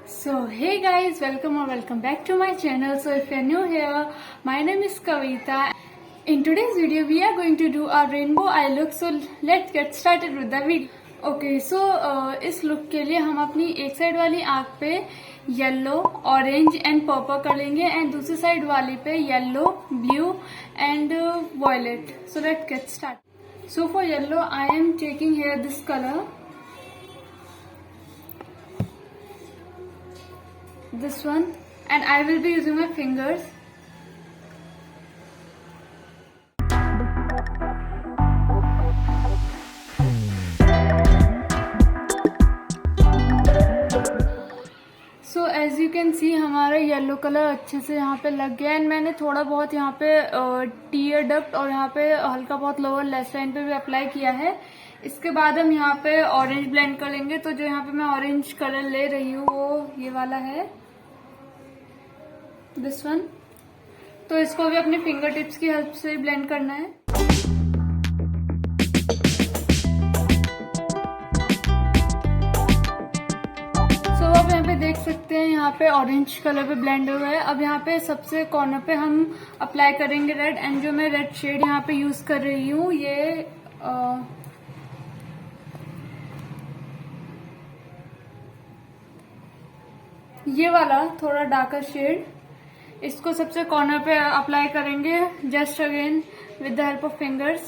So hey guys, welcome or welcome back to my channel. So if you're new here, my name is Kavita. In today's video we are going to do our rainbow eye look. So let's get started with the video. Okay, so इस look के लिए हम अपनी एक side वाली आँख पे yellow, orange and purple कर लेंगे एंड दूसरी साइड वाली पे yellow, blue and violet. So let's get started. So for yellow I am taking here this color. This one, and I will be using my fingers. So as you can see हमारा yellow colour अच्छे से यहाँ पे लग गया and मैंने थोड़ा बहुत यहाँ पे टीयर डक्ट और यहाँ पे हल्का बहुत लोअर लैश लाइन पे भी अप्लाई किया है. इसके बाद हम यहाँ पे ऑरेंज ब्लेंड कर लेंगे. तो जो यहाँ पे मैं ऑरेंज कलर ले रही हूँ वो ये वाला है, दिस वन. तो इसको भी अपने फिंगर टिप्स की हेल्प से ब्लेंड करना है. सो अब यहाँ पे देख सकते हैं यहाँ पे ऑरेंज कलर पे ब्लेंड हुआ है. अब यहाँ पे सबसे कॉर्नर पे हम अप्लाई करेंगे रेड. एंड जो मैं रेड शेड यहाँ पे यूज कर रही हूँ ये वाला थोड़ा डार्कर शेड. इसको सबसे कॉर्नर पे अप्लाई करेंगे just again with the help of fingers.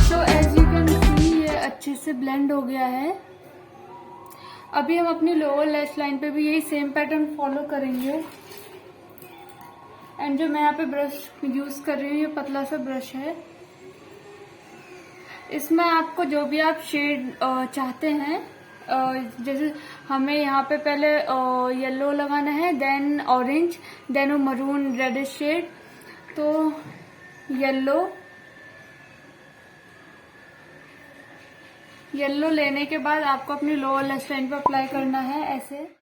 So as you can see ये अच्छे से ब्लेंड हो गया है. अभी हम अपनी लोअर लैश लाइन पे भी यही सेम पैटर्न फॉलो करेंगे. एंड जो मैं यहाँ पे ब्रश यूज कर रही हूँ ये पतला सा ब्रश है. इसमें आपको जो भी आप शेड चाहते हैं, जैसे हमें यहाँ पे पहले येलो लगाना है, देन ऑरेंज, देन वो मरून रेडिश शेड. तो येलो लेने के बाद आपको अपनी लोअर लैश लाइन पे अप्लाई करना है ऐसे.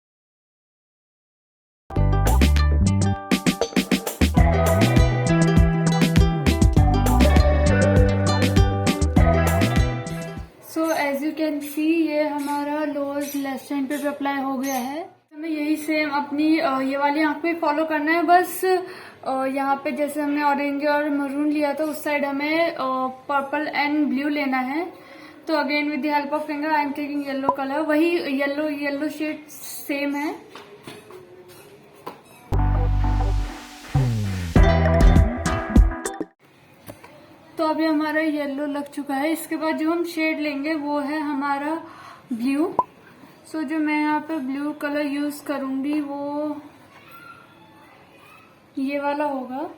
एज यू कैन सी ये हमारा लोअर लैश लाइन पे भी अप्लाई हो गया है. हमें यही सेम अपनी ये वाली आंख पे फॉलो करना है. बस यहाँ पे जैसे हमने ऑरेंज और मरून लिया था उस साइड हमें पर्पल एंड ब्लू लेना है. तो again with the help of finger I am taking yellow colour. वही येलो शेड सेम है. तो अभी हमारा येलो लग चुका है. इसके बाद जो हम शेड लेंगे वो है हमारा ब्लू. सो जो मैं यहाँ पे ब्लू कलर यूज करूंगी वो ये वाला होगा.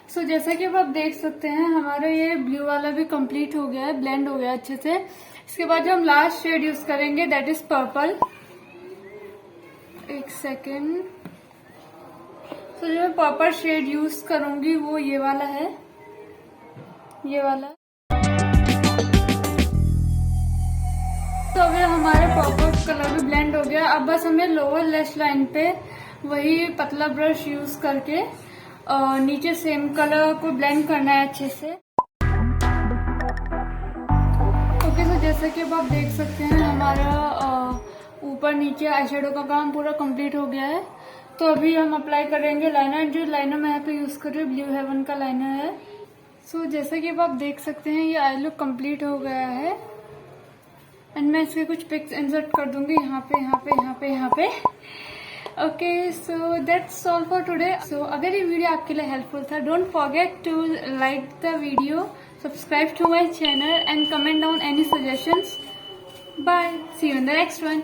सो जैसा कि अब आप देख सकते हैं हमारा ये ब्लू वाला भी कंप्लीट हो गया है, ब्लेंड हो गया अच्छे से. इसके बाद जो हम लास्ट शेड यूज करेंगे दैट इज पर्पल. एक सेकेंड. तो जो मैं पर्पल शेड यूज करूंगी वो ये वाला है, ये वाला. तो अभी हमारे पर्पल कलर भी ब्लेंड हो गया. अब बस हमें लोअर लैश लाइन पे वही पतला ब्रश यूज करके नीचे सेम कलर को ब्लेंड करना है अच्छे से. ओके, तो जैसा कि अब आप देख सकते हैं हमारा ऊपर नीचे आईशैडो का काम पूरा कंप्लीट हो गया है. तो अभी हम अप्लाई करेंगे लाइनर. जो लाइनर मैं यहाँ पे यूज कर रही हूँ ब्लू हेवन का लाइनर है. सो जैसा कि अब आप देख सकते हैं ये आई लुक कंप्लीट हो गया है. एंड मैं इसके कुछ पिक्स इंसर्ट कर दूंगी यहाँ पे, यहाँ पे, यहाँ पे, यहाँ पे. Okay, so that's all for today. So अगर ये वीडियो आपके लिए हेल्पफुल था, don't forget to like the video, subscribe to my channel and comment down any suggestions. Bye. See you in the next one.